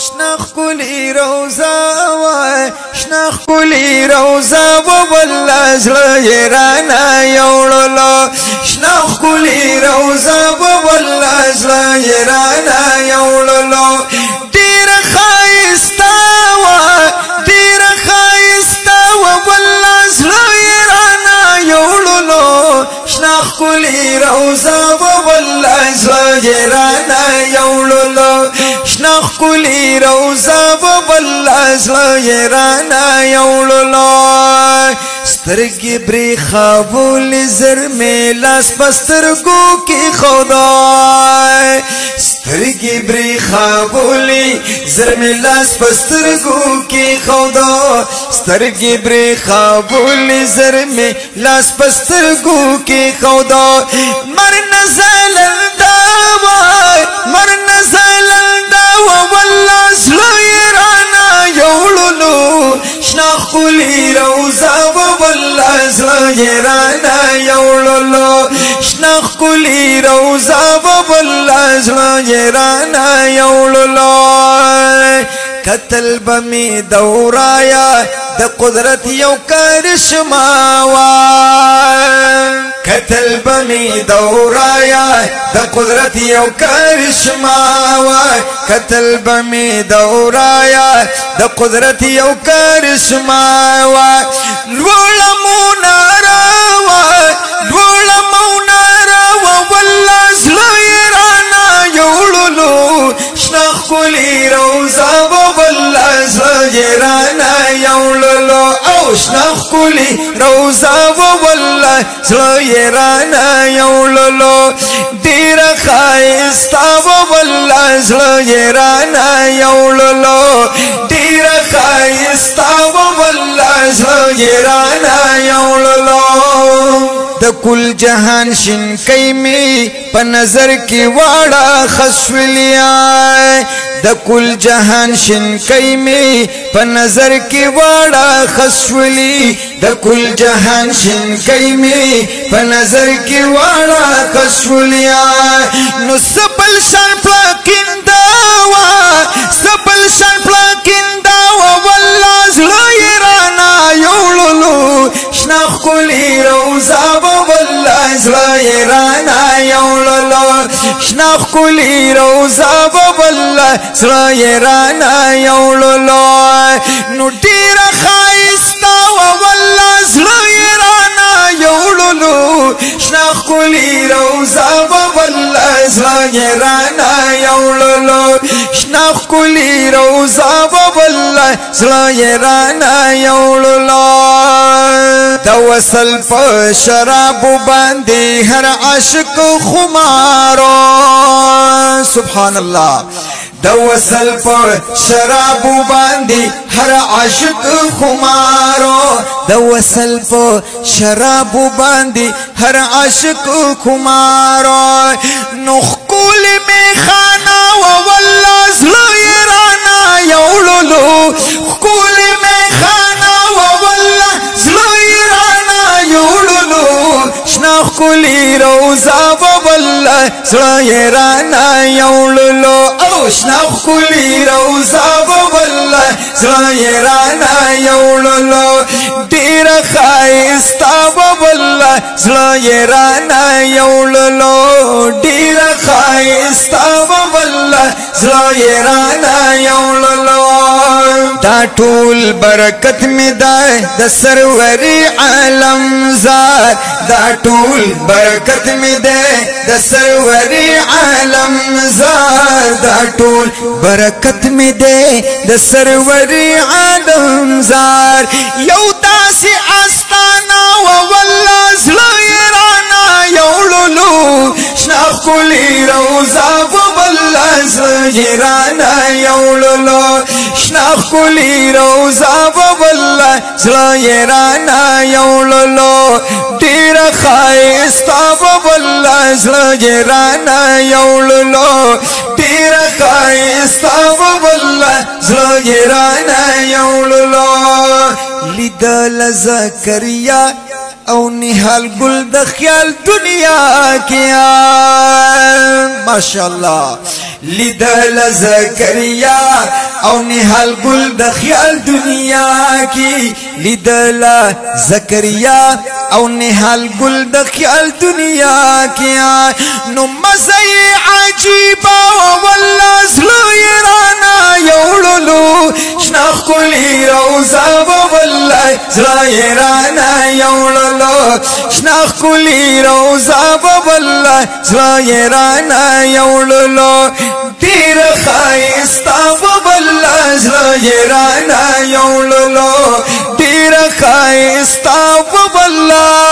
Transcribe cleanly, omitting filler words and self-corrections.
شنخ كلي روزا شنخ كلي روزا والله زړه رانا يوړلو شنخ كلي روزا والله زړه رانا يوړلو ډیر خایستا ډیر خایستا والله زړه رانا يوړلو شنخ كلي روزا والله زړه رانا يوړلو شنخ كلي روزا والله زړه رانا يوړلو سترګې بري خابول زر مې لاس پسترګو کې خدای سترګې بري خابول زر مې لاس پسترګو کې خدای سترګې بري خابول زر مې لاس پسترګو کې خدای مر نزل دا مر نزل دا والله زړه رانا يوړلو شنخ كلي روزا والله زړه رانا يوړلو شنخ كلي روزا والله زړه رانا يوړلو قتل بمي دورايا د قدرت یو کرشما وا قتل بمي دورايا د قدرت یو کرشما وا قتل بمي دورايا د قدرت یو کرشما وا لوړ مونارا والله زړه رانا يوړلو شنخ كلي روزا والله زړه رانا يوړلو او شنخ كلي روزا والله زړه رانا يوړلو ډیر خایستا والله زړه رانا يوړلو ډیر خایستا والله زړه رانا يوړلو د کل جهان شین کای می په نظر کې واړه خسولیا د کل جهان شین کای می په نظر کې واړه خسولی د کل جهان شین کای می په نظر کې واړه خسولیا نو سبل شان پلاکیندا وا سبل شان پلاکیندا وا والله زړه رانا يوړلو شنخ كلي روزا والله زړه رانا يوړلو شنخ كلي روزا والله زړه رانا يوړلو نو ډیر خایستا والله زړه رانا يوړلو شنخ كلي روزا والله زړه رانا يوړلو شنخ كلي روزا والله زړه رانا يوړلو دا وصل په شراب باندې هر عاشق خمارو سبحان الله دا وصل په شراب باندې هر عاشق خمارو دا وصل په شراب باندې هر عاشق خمارو نو خول می خانا والله زړه رانا يوړلو خول می خانا والله زړه رانا يوړلو شنخ كلي روزا والله زړه رانا يوړلو او شنخ كلي روزا والله زړه رانا يوړلو ډیر خایستا والله زړه رانا يوړلو ډیر خایستا والله زړه رانا يوړلو دا ټول برکت می ده د سروري عالم زار دا ټول برکت می ده د سروري عالم زار دا ټول برکت می ده د سروري عالم زار یو داسې استانا والله زړه رانا يوړلو شنخ كلي روزا والله زړه رانا يوړلو شنخ كلي روزا والله زړه رانا يوړلو ډیر خایستا والله زړه رانا يوړلو ډیر خایستا والله زړه رانا يوړلو لیدل زکریا او نهال گل د خیال دنیا کیا ماشاءاللہ لیدل زکریا او نهال گل د خیال دنیا کی لیدل زکریا او نهال گل د خیال دنیا کیا نو مزی عجیبا والله زلو رانا یوړلو شنخ کلی روزا والله زلو رانا یوړلو شنخ کلی روزا والله زلو رانا یوړلو ډیر خایستا والله زلو رانا یوړلو ډیر خایستا والله